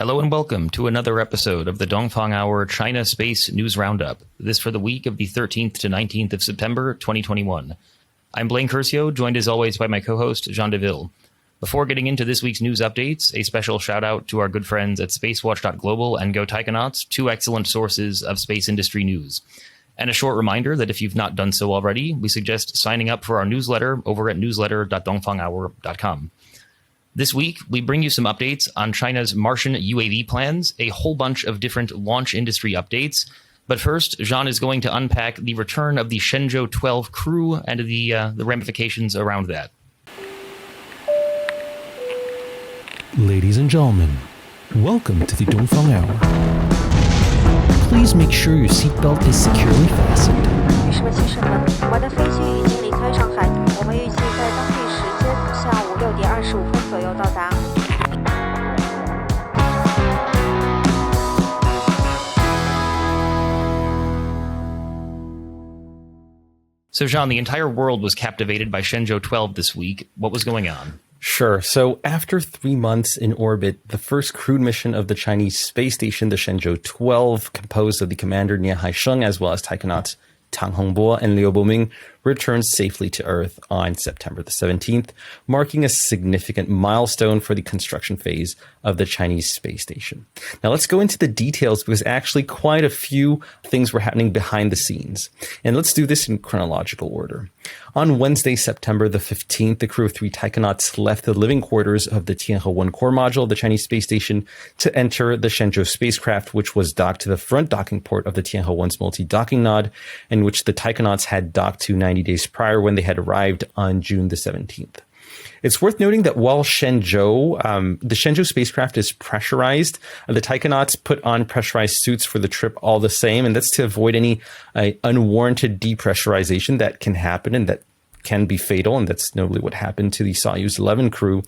Hello and welcome to another episode of the Dongfang Hour China Space News Roundup. This for the week of the 13th to 19th of September, 2021. I'm Blaine Curcio, joined as always by my co-host, Jean Deville. Before getting into this week's news updates, a special shout out to our good friends at spacewatch.global and Go Taikonauts, two excellent sources of space industry news. And a short reminder that if you've not done so already, we suggest signing up for our newsletter over at newsletter.dongfanghour.com. This week, we bring you some updates on China's Martian UAV plans, a whole bunch of different launch industry updates. But first, Jean is going to unpack the return of the Shenzhou-12 crew and the ramifications around that. Ladies and gentlemen, welcome to the Dongfang Hour. Please make sure your seatbelt is securely fastened. 女士们、先生们，我们的飞机已经离开上海，我们预计在当地时间下午6点25分左右到达。So, Jean, the entire world was captivated by Shenzhou-12 this week. What was going on? Sure. So after 3 months in orbit, the first crewed mission of the Chinese space station, the Shenzhou-12, composed of the commander Nie Haisheng as well as Taikonauts Tang Hongbo and Liu Boming, returned safely to Earth on September the 17th, marking a significant milestone for the construction phase of the Chinese space station. Now let's go into the details because actually quite a few things were happening behind the scenes. And let's do this in chronological order. On Wednesday, September the 15th, the crew of 3 Taikonauts left the living quarters of the Tianhe-1 core module of the Chinese space station to enter the Shenzhou spacecraft, which was docked to the front docking port of the Tianhe-1's multi-docking nod, and which the Taikonauts had docked to 90 days prior when they had arrived on June the 17th. It's worth noting that while the Shenzhou spacecraft is pressurized, the Taikonauts put on pressurized suits for the trip all the same, and that's to avoid any unwarranted depressurization that can happen and that can be fatal, and that's notably what happened to the Soyuz 11 crew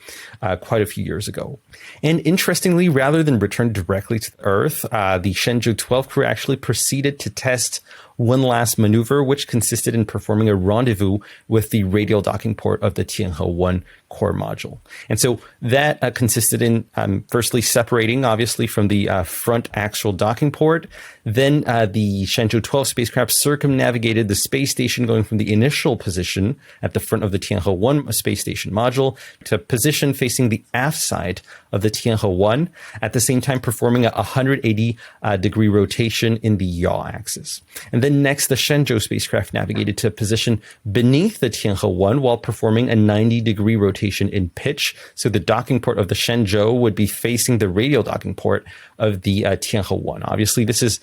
quite a few years ago. And interestingly, rather than return directly to Earth, the Shenzhou-12 crew actually proceeded to test one last maneuver, which consisted in performing a rendezvous with the radial docking port of the Tianhe-1 core module. And so that consisted in firstly separating, obviously, from the front axial docking port. Then the Shenzhou-12 spacecraft circumnavigated the space station, going from the initial position at the front of the Tianhe-1 space station module to position facing the aft side of the Tianhe-1, at the same time performing a 180-degree rotation in the yaw axis. And then next, the Shenzhou spacecraft navigated to a position beneath the Tianhe-1 while performing a 90-degree rotation in pitch. So the docking port of the Shenzhou would be facing the radial docking port of the Tianhe-1. Obviously, this is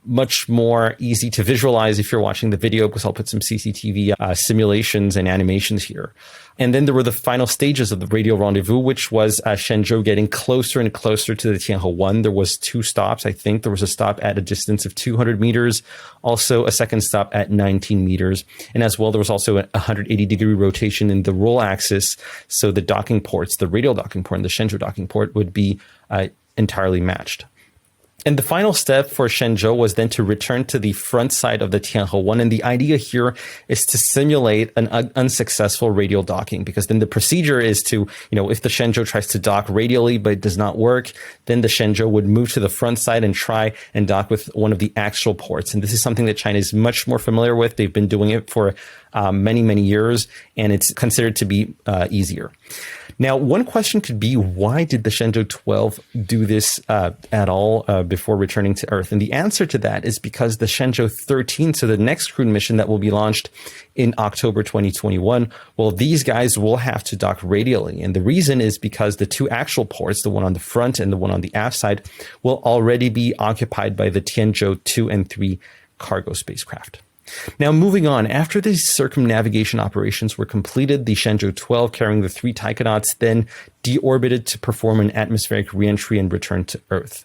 much more easy to visualize if you're watching the video, because I'll put some CCTV simulations and animations here. And then there were the final stages of the radial rendezvous, which was Shenzhou getting closer and closer to the Tianhe-1. There was 2 stops. I think there was a stop at a distance of 200 meters, also a second stop at 19 meters. And as well, there was also a 180-degree rotation in the roll axis. So the docking ports, the radial docking port and the Shenzhou docking port, would be entirely matched. And the final step for Shenzhou was then to return to the front side of the Tianhe-1. And the idea here is to simulate an unsuccessful radial docking, because then the procedure is to, if the Shenzhou tries to dock radially but it does not work, then the Shenzhou would move to the front side and try and dock with one of the axial ports. And this is something that China is much more familiar with. They've been doing it for many, many years, and it's considered to be easier. Now, one question could be, why did the Shenzhou-12 do this at all before returning to Earth? And the answer to that is because the Shenzhou-13, so the next crewed mission that will be launched in October 2021, well, these guys will have to dock radially. And the reason is because the 2 axial ports, the one on the front and the one on the aft side, will already be occupied by the Tianzhou 2 and 3 cargo spacecraft. Now, moving on, after these circumnavigation operations were completed, the Shenzhou-12 carrying the 3 Taikonauts then deorbited to perform an atmospheric reentry and return to Earth.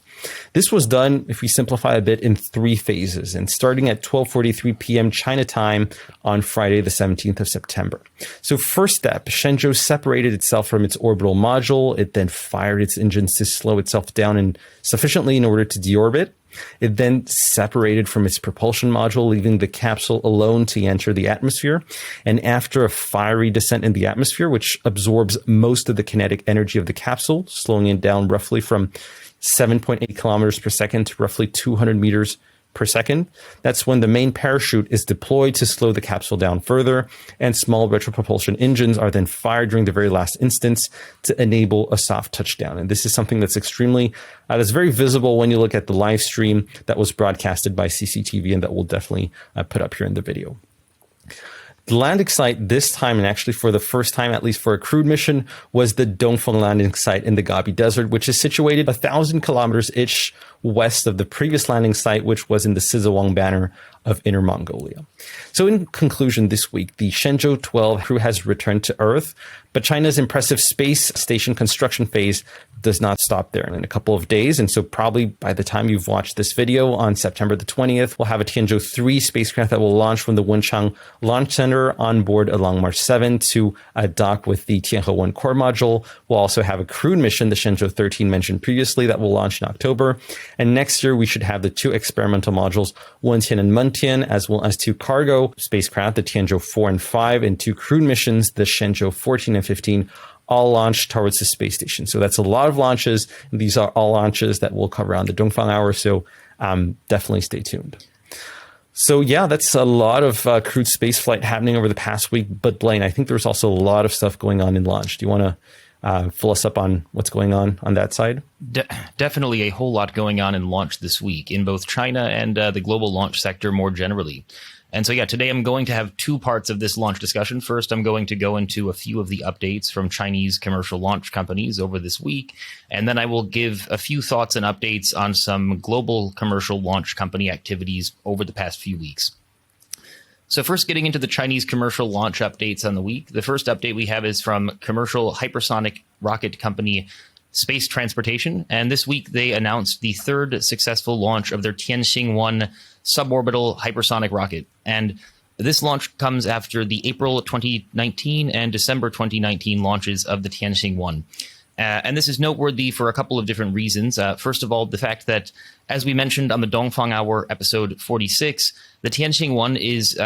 This was done, if we simplify a bit, in 3 phases, and starting at 12:43 p.m. China time on Friday, the 17th of September. So first step, Shenzhou separated itself from its orbital module. It then fired its engines to slow itself down sufficiently in order to deorbit. It then separated from its propulsion module, leaving the capsule alone to enter the atmosphere. And after a fiery descent in the atmosphere, which absorbs most of the kinetic energy of the capsule, slowing it down roughly from 7.8 kilometers per second to roughly 200 meters per second. That's when the main parachute is deployed to slow the capsule down further, and small retropropulsion engines are then fired during the very last instance to enable a soft touchdown. And this is something that's that's very visible when you look at the live stream that was broadcasted by CCTV, and that we'll definitely put up here in the video. The landing site this time, and actually for the first time, at least for a crewed mission, was the Dongfang landing site in the Gobi Desert, which is situated 1,000 kilometers-ish west of the previous landing site, which was in the Szechwan banner of Inner Mongolia. So in conclusion, this week, the Shenzhou-12 crew has returned to Earth, but China's impressive space station construction phase does not stop there. In a couple of days, and so probably by the time you've watched this video on September the 20th, we'll have a Tianzhou-3 spacecraft that will launch from the Wenchang Launch Center on board along March 7 to dock with the Tianhe-1 core module. We'll also have a crewed mission, the Shenzhou-13 mentioned previously, that will launch in October. And next year, we should have the 2 experimental modules, Wentian and Mentian, as well as 2 cargo spacecraft, the Tianzhou-4 and 5, and 2 crewed missions, the Shenzhou-14 and 15, all launched towards the space station. So that's a lot of launches. And these are all launches that will cover on the Dongfang Hour. So definitely stay tuned. So yeah, that's a lot of crewed spaceflight happening over the past week. But Blaine, I think there's also a lot of stuff going on in launch. Do you want to fill us up on what's going on that side? Definitely a whole lot going on in launch this week in both China and the global launch sector more generally. And so, yeah, today I'm going to have 2 parts of this launch discussion. First, I'm going to go into a few of the updates from Chinese commercial launch companies over this week. And then I will give a few thoughts and updates on some global commercial launch company activities over the past few weeks. So first, getting into the Chinese commercial launch updates on the week. The first update we have is from commercial hypersonic rocket company Space Transportation. And this week, they announced the 3rd successful launch of their Tianxing-1 suborbital hypersonic rocket. And this launch comes after the April 2019 and December 2019 launches of the Tianxing-1. And this is noteworthy for a couple of different reasons. First of all, the fact that, as we mentioned on the Dongfang Hour episode 46, the Tianxing-1 is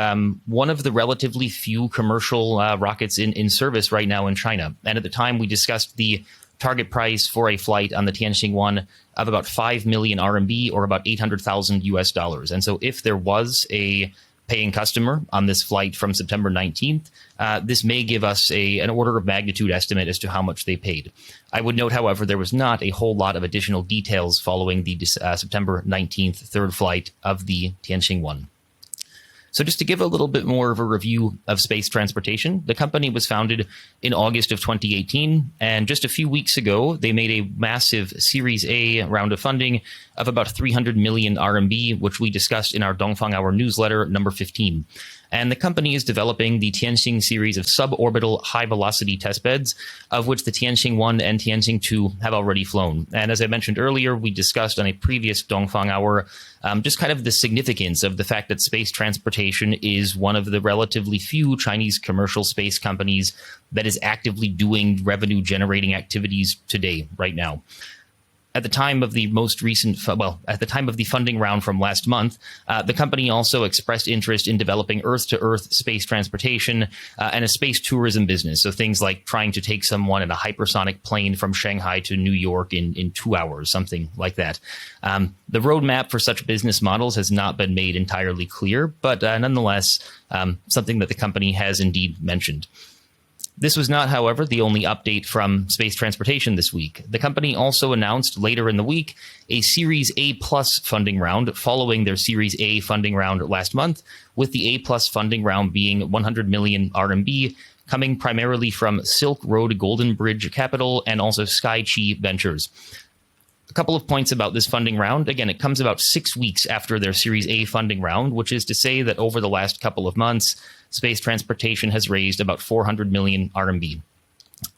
one of the relatively few commercial rockets in service right now in China. And at the time, we discussed the target price for a flight on the Tianxing-1 of about 5 million RMB, or about $800,000. And so if there was a paying customer on this flight from September 19th, this may give us an order of magnitude estimate as to how much they paid. I would note, however, there was not a whole lot of additional details following the September 19th 3rd flight of the Tianxing-1. So just to give a little bit more of a review of Space Transportation, the company was founded in August of 2018, and just a few weeks ago, they made a massive Series A round of funding of about 300 million RMB, which we discussed in our Dongfang Hour newsletter number 15. And the company is developing the Tianxing series of suborbital high-velocity testbeds, of which the Tianxing-1 and Tianxing-2 have already flown. And as I mentioned earlier, we discussed on a previous Dongfang Hour just kind of the significance of the fact that Space Transportation is one of the relatively few Chinese commercial space companies that is actively doing revenue-generating activities today, right now. At the time of the most recent, at the time of the funding round from last month, the company also expressed interest in developing Earth-to-Earth space transportation and a space tourism business. So things like trying to take someone in a hypersonic plane from Shanghai to New York in 2 hours, something like that. The roadmap for such business models has not been made entirely clear, but nonetheless, something that the company has indeed mentioned. This was not, however, the only update from Space Transportation this week. The company also announced later in the week a Series A+ funding round following their Series A funding round last month, with the A+ funding round being 100 million RMB, coming primarily from Silk Road Golden Bridge Capital and also SkyQi Ventures. A couple of points about this funding round. Again, it comes about 6 weeks after their Series A funding round, which is to say that over the last couple of months, Space Transportation has raised about 400 million RMB.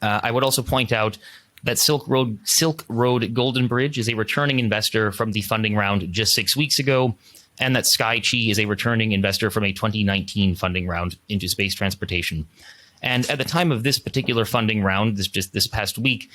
I would also point out that Silk Road Golden Bridge is a returning investor from the funding round just 6 weeks ago, and that SkyQi is a returning investor from a 2019 funding round into Space Transportation. And at the time of this particular funding round, this past week,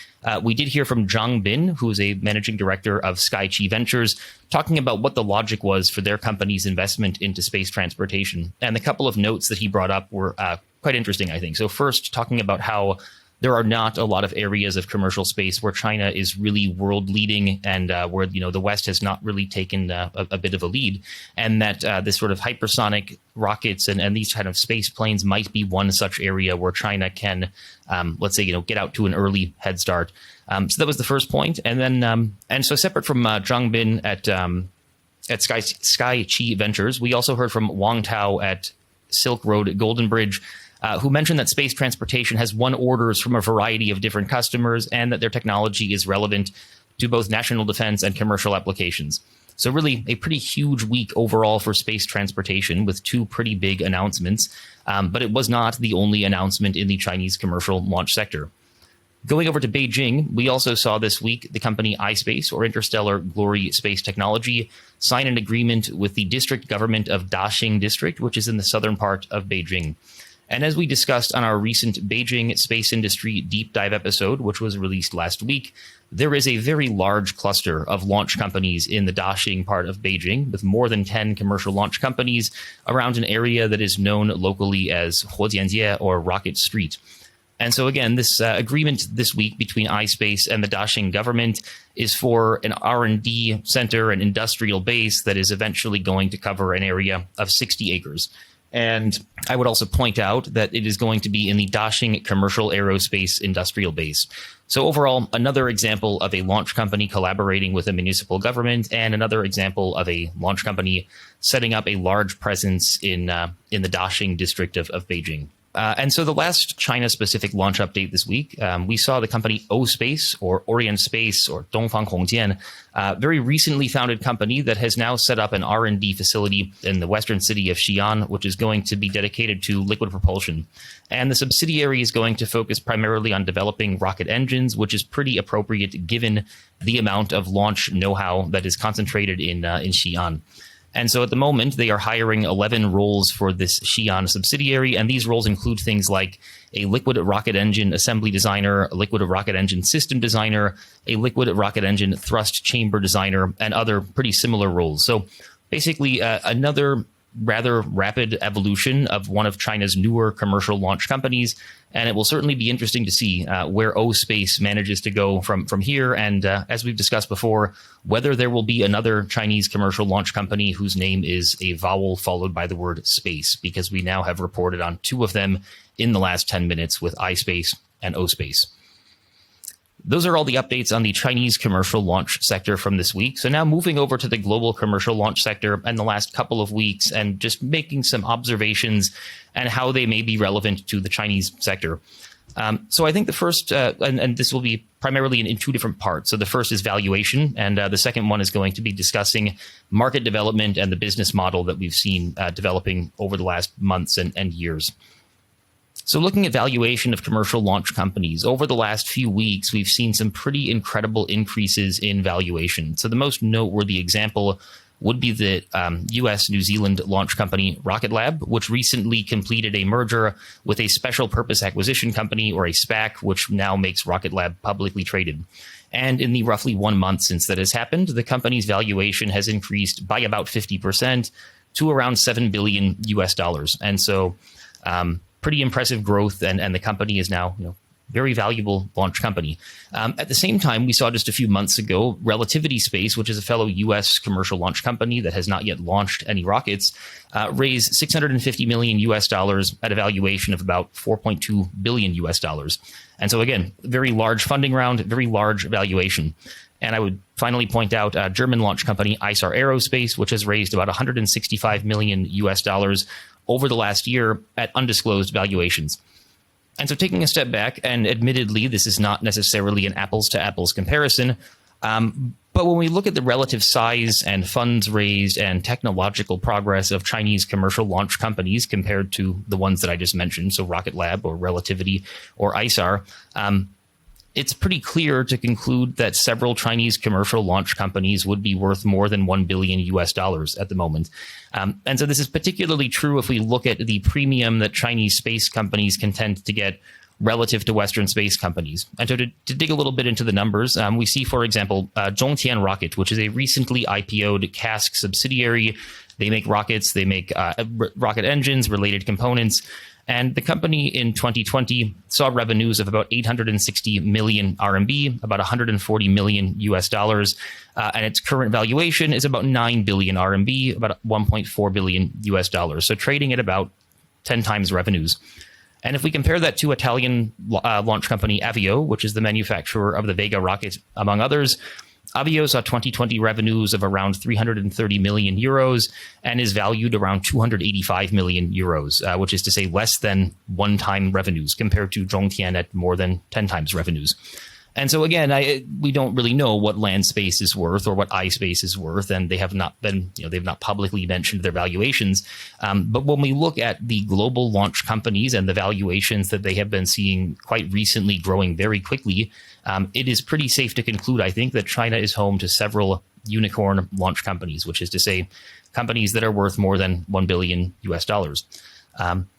we did hear from Zhang Bin, who is a managing director of SkyQi Ventures, talking about what the logic was for their company's investment into space transportation. And the couple of notes that he brought up were quite interesting, I think. So first, talking about how there are not a lot of areas of commercial space where China is really world leading and where, the West has not really taken a bit of a lead. And that this sort of hypersonic rockets and these kind of space planes might be one such area where China can, let's say, get out to an early head start. So that was the first point. And then, and so separate from Zhang Bin at Sky Chi Ventures, we also heard from Wang at Silk Road Golden Bridge, who mentioned that Space Transportation has won orders from a variety of different customers and that their technology is relevant to both national defense and commercial applications. So really a pretty huge week overall for Space Transportation with two pretty big announcements, but it was not the only announcement in the Chinese commercial launch sector. Going over to Beijing, we also saw this week the company iSpace, or Interstellar Glory Space Technology, sign an agreement with the district government of Daxing District, which is in the southern part of Beijing. And as we discussed on our recent Beijing space industry deep dive episode, which was released last week, there is a very large cluster of launch companies in the Daxing part of Beijing, with more than 10 commercial launch companies around an area that is known locally as Huojianjie, or Rocket Street. And so again, this agreement this week between iSpace and the Daxing government is for an R&D center, an industrial base that is eventually going to cover an area of 60 acres. And I would also point out that it is going to be in the Daxing Commercial Aerospace Industrial Base. So overall, another example of a launch company collaborating with a municipal government, and another example of a launch company setting up a large presence in the Daxing district of Beijing. And so the last China-specific launch update this week, we saw the company iSpace, or Orienspace, or Dongfang Hongjian, very recently founded company that has now set up an R&D facility in the western city of Xi'an, which is going to be dedicated to liquid propulsion. And the subsidiary is going to focus primarily on developing rocket engines, which is pretty appropriate given the amount of launch know-how that is concentrated in Xi'an. And so at the moment, they are hiring 11 roles for this Xi'an subsidiary, and these roles include things like a liquid rocket engine assembly designer, a liquid rocket engine system designer, a liquid rocket engine thrust chamber designer, and other pretty similar roles. So basically, another rather rapid evolution of one of China's newer commercial launch companies, and it will certainly be interesting to see where iSpace manages to go from here, and as we've discussed before, whether there will be another Chinese commercial launch company whose name is a vowel followed by the word space, because we now have reported on two of them in the last 10 minutes with iSpace and iSpace. Those are all the updates on the Chinese commercial launch sector from this week. So now moving over to the global commercial launch sector and the last couple of weeks, and just making some observations and how they may be relevant to the Chinese sector. So I think the first, and this will be primarily in two different parts. So the first is valuation, and the second one is going to be discussing market development and the business model that we've seen developing over the last months and years. So looking at valuation of commercial launch companies, over the last few weeks, we've seen some pretty incredible increases in valuation. So the most noteworthy example would be the U.S.-New Zealand launch company Rocket Lab, which recently completed a merger with a special purpose acquisition company, or a SPAC, which now makes Rocket Lab publicly traded. And in the roughly 1 month since that has happened, the company's valuation has increased by about 50% to around $7 billion US. And so pretty impressive growth, and the company is now, very valuable launch company. At the same time, we saw just a few months ago, Relativity Space, which is a fellow U.S. commercial launch company that has not yet launched any rockets, raised $650 million US at a valuation of about $4.2 billion US. And so again, very large funding round, very large valuation. And I would finally point out German launch company ISAR Aerospace, which has raised about $165 million US over the last year at undisclosed valuations. And so taking a step back, and admittedly, this is not necessarily an apples to apples comparison, but when we look at the relative size and funds raised and technological progress of Chinese commercial launch companies compared to the ones that I just mentioned, so Rocket Lab or Relativity or ISAR, it's pretty clear to conclude that several Chinese commercial launch companies would be worth more than $1 billion US at the moment. And so this is particularly true if we look at the premium that Chinese space companies can tend to get relative to Western space companies. And so to dig a little bit into the numbers, we see, for example, Zhongtian Rocket, which is a recently IPO'd CASC subsidiary. They make rockets, they make rocket engines, related components. And the company in 2020 saw revenues of about 860 million RMB, about 140 million US dollars. And its current valuation is about 9 billion RMB, about 1.4 billion US dollars. So trading at about 10 times revenues. And if we compare that to Italian launch company Avio, which is the manufacturer of the Vega rocket, among others, Avio saw 2020 revenues of around 330 million euros and is valued around 285 million euros, which is to say less than one-time revenues compared to Zhongtian at more than 10 times revenues. And so again, we don't really know what land space is worth or what iSpace is worth, and they have not been, they've not publicly mentioned their valuations. But when we look at the global launch companies and the valuations that they have been seeing quite recently growing very quickly, it is pretty safe to conclude, I think, that China is home to several unicorn launch companies, which is to say companies that are worth more than 1 billion US dollars.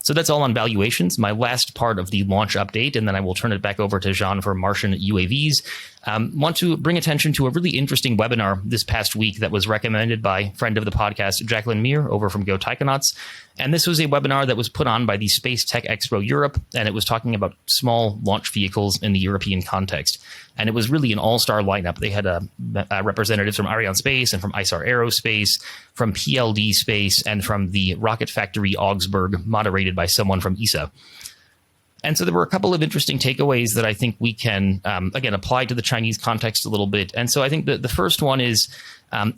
So that's all on valuations. My last part of the launch update, and then I will turn it back over to Jean for Martian UAVs. Want to bring attention to a really interesting webinar this past week that was recommended by friend of the podcast, Jacqueline Meir, over from Go Taikonauts. And this was a webinar that was put on by the Space Tech Expo Europe, and it was talking about small launch vehicles in the European context. And it was really an all-star lineup. They had representatives from Arianespace and from ISAR Aerospace, from PLD Space, and from the Rocket Factory Augsburg, moderated by someone from ESA. And so there were a couple of interesting takeaways that I think we can, again, apply to the Chinese context a little bit. And so I think that the first one is,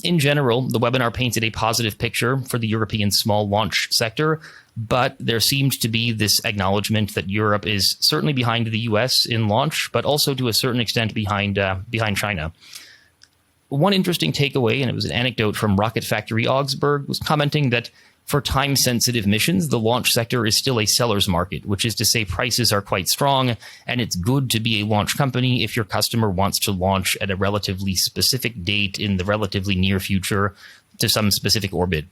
in general, the webinar painted a positive picture for the European small launch sector, but there seemed to be this acknowledgement that Europe is certainly behind the US in launch, but also to a certain extent behind China. One interesting takeaway, and it was an anecdote from Rocket Factory Augsburg, was commenting that for time-sensitive missions, the launch sector is still a seller's market, which is to say prices are quite strong, and it's good to be a launch company if your customer wants to launch at a relatively specific date in the relatively near future to some specific orbit.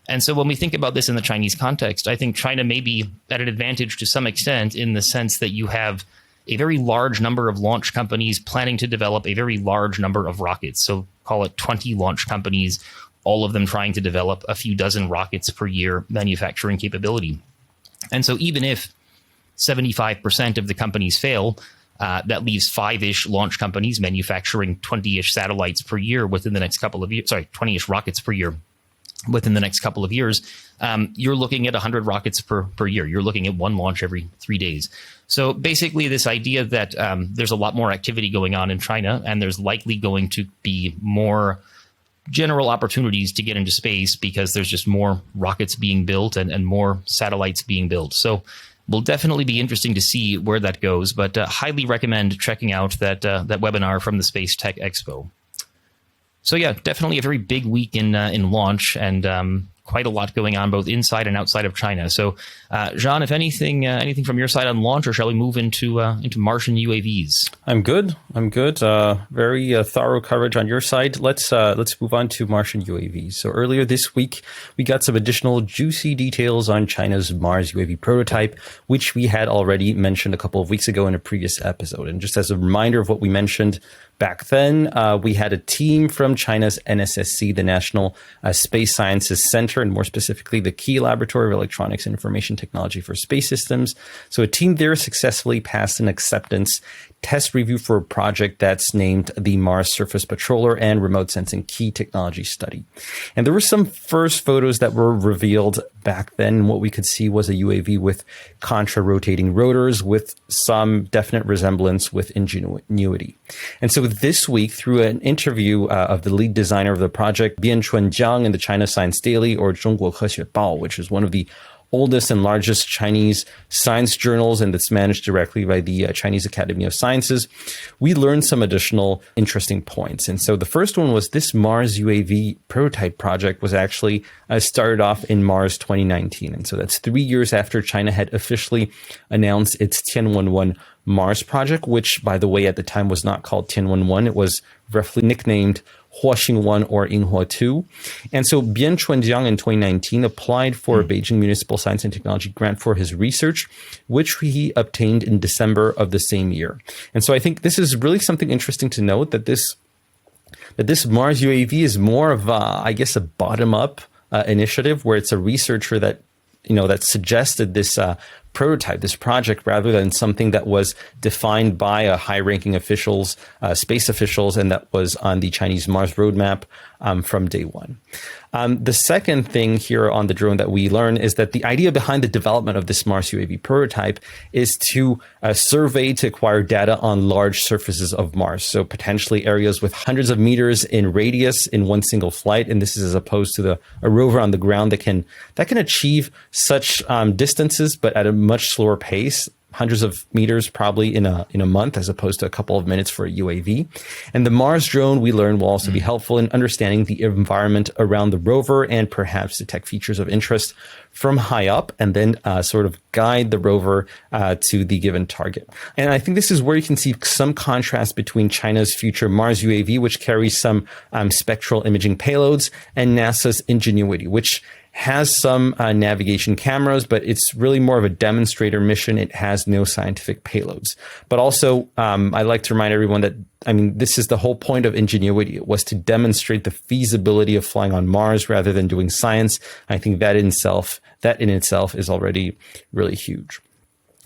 And so when we think about this in the Chinese context, I think China may be at an advantage to some extent in the sense that you have a very large number of launch companies planning to develop a very large number of rockets. So call it 20 launch companies, all of them trying to develop a few dozen rockets per year manufacturing capability. And so even if 75% of the companies fail, that leaves 5-ish launch companies manufacturing 20-ish satellites per year within the next couple of years, 20-ish rockets per year within the next couple of years. You're looking at 100 rockets per year. You're looking at one launch every 3 days. So basically this idea that there's a lot more activity going on in China, and there's likely going to be more general opportunities to get into space because there's just more rockets being built and more satellites being built. So will definitely be interesting to see where that goes, but highly recommend checking out that webinar from the Space Tech Expo. So yeah, definitely a very big week in launch, and quite a lot going on both inside and outside of China. So Jean, if anything from your side on launch, or shall we move into Martian UAVs? I'm good. Very thorough coverage on your side. Let's move on to Martian UAVs. So earlier this week, we got some additional juicy details on China's Mars UAV prototype, which we had already mentioned a couple of weeks ago in a previous episode. And just as a reminder of what we mentioned back then, we had a team from China's NSSC, the National Space Sciences Center, and more specifically, the Key Laboratory of Electronics and Information Technology for Space Systems. So a team there successfully passed an acceptance test review for a project that's named the Mars Surface Patroller and Remote Sensing Key Technology Study. And there were some first photos that were revealed back then. What we could see was a UAV with contra-rotating rotors with some definite resemblance with Ingenuity. And so this week, through an interview of the lead designer of the project, Bianchun Jiang, in the China Science Daily, or 中国科学报, which is one of the oldest and largest Chinese science journals, and that's managed directly by the Chinese Academy of Sciences, we learned some additional interesting points. And so the first one was this Mars UAV prototype project was actually started off in Mars 2019. And so that's 3 years after China had officially announced its Tianwen-1 Mars project, which, by the way, at the time was not called Tianwen-1. It was roughly nicknamed Huaxing 1 or Yinghua 2. And so Bian Chunjiang in 2019 applied for a Beijing Municipal Science and Technology grant for his research, which he obtained in December of the same year. And so I think this is really something interesting to note, that this Mars UAV is more of, I guess, a bottom-up initiative, where it's a researcher that suggested this prototype, this project, rather than something that was defined by high-ranking officials, space officials, and that was on the Chinese Mars roadmap from day one. The second thing here on the drone that we learn is that the idea behind the development of this Mars UAV prototype is to survey, to acquire data on large surfaces of Mars. So potentially areas with hundreds of meters in radius in one single flight. And this is as opposed to a rover on the ground that can achieve such distances, but at a much slower pace. Hundreds of meters probably in a month, as opposed to a couple of minutes for a UAV. And the Mars drone, we learn, will also be helpful in understanding the environment around the rover and perhaps detect features of interest from high up, and then sort of guide the rover to the given target. And I think this is where you can see some contrast between China's future Mars UAV, which carries some spectral imaging payloads, and NASA's Ingenuity, which has some navigation cameras, but it's really more of a demonstrator mission. It has no scientific payloads. But also, I like to remind everyone that, this is the whole point of Ingenuity. It was to demonstrate the feasibility of flying on Mars rather than doing science. I think that in itself is already really huge.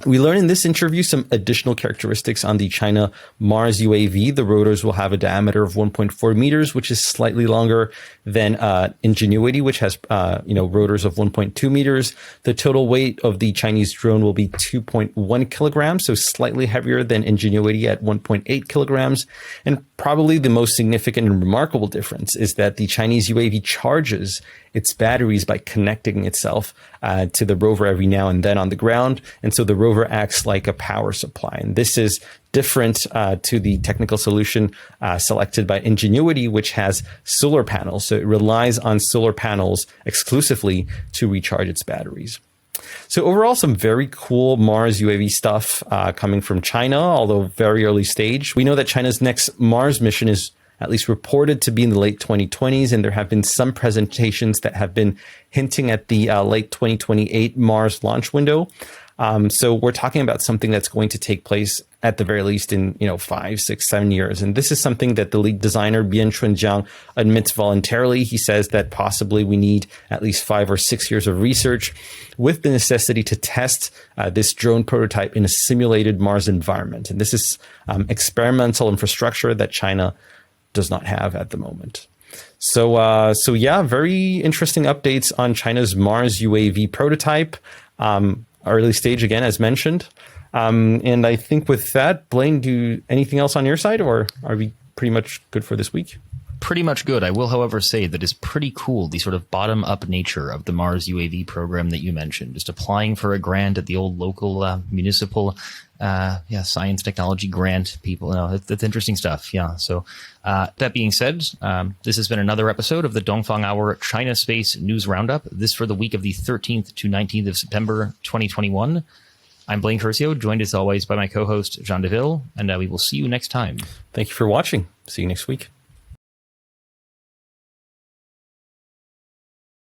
We learn in this interview some additional characteristics on the China Mars UAV. The rotors will have a diameter of 1.4 meters, which is slightly longer than Ingenuity, which has rotors of 1.2 meters. The total weight of the Chinese drone will be 2.1 kilograms, so slightly heavier than Ingenuity at 1.8 kilograms. And probably the most significant and remarkable difference is that the Chinese UAV charges its batteries by connecting itself to the rover every now and then on the ground. And so the rover acts like a power supply. And this is different to the technical solution selected by Ingenuity, which has solar panels. So it relies on solar panels exclusively to recharge its batteries. So overall, some very cool Mars UAV stuff coming from China, although very early stage. We know that China's next Mars mission is at least reported to be in the late 2020s, and there have been some presentations that have been hinting at the late 2028 Mars launch window. So we're talking about something that's going to take place at the very least in 5, 6, 7 years. And this is something that the lead designer Bian Chunjiang admits voluntarily. He says that possibly we need at least 5 or 6 years of research, with the necessity to test this drone prototype in a simulated Mars environment. And this is experimental infrastructure that China does not have at the moment. So yeah, very interesting updates on China's Mars UAV prototype. Early stage again, as mentioned. And I think with that, Blaine, anything else on your side, or are we pretty much good for this week? Pretty much good. I will, however, say that it's pretty cool, the sort of bottom-up nature of the Mars UAV program that you mentioned. Just applying for a grant at the old local municipal science technology grant. People, that's interesting stuff. Yeah. So that being said, this has been another episode of the Dongfang Hour China Space News Roundup. This for the week of the 13th to 19th of September, 2021. I'm Blaine Curcio, joined as always by my co-host, Jean Deville, and we will see you next time. Thank you for watching. See you next week.